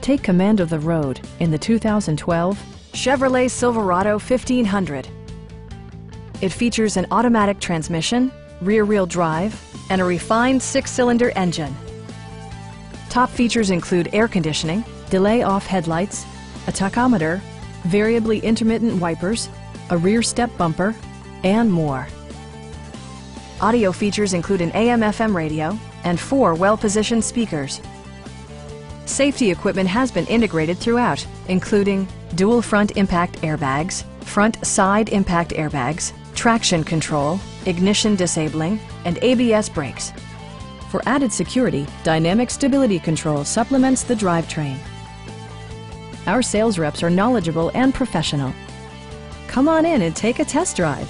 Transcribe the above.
Take command of the road in the 2012 Chevrolet Silverado 1500. It features an automatic transmission, rear-wheel drive, and a refined 6-cylinder engine. Top features include air conditioning, delay-off headlights, a tachometer, variably intermittent wipers, a rear step bumper, and more. Audio features include an AM/FM radio and 4 well-positioned speakers. Safety equipment has been integrated throughout, including dual front impact airbags, front side impact airbags, traction control, ignition disabling, and ABS brakes. For added security, dynamic stability control supplements the drivetrain. Our sales reps are knowledgeable and professional. Come on in and take a test drive.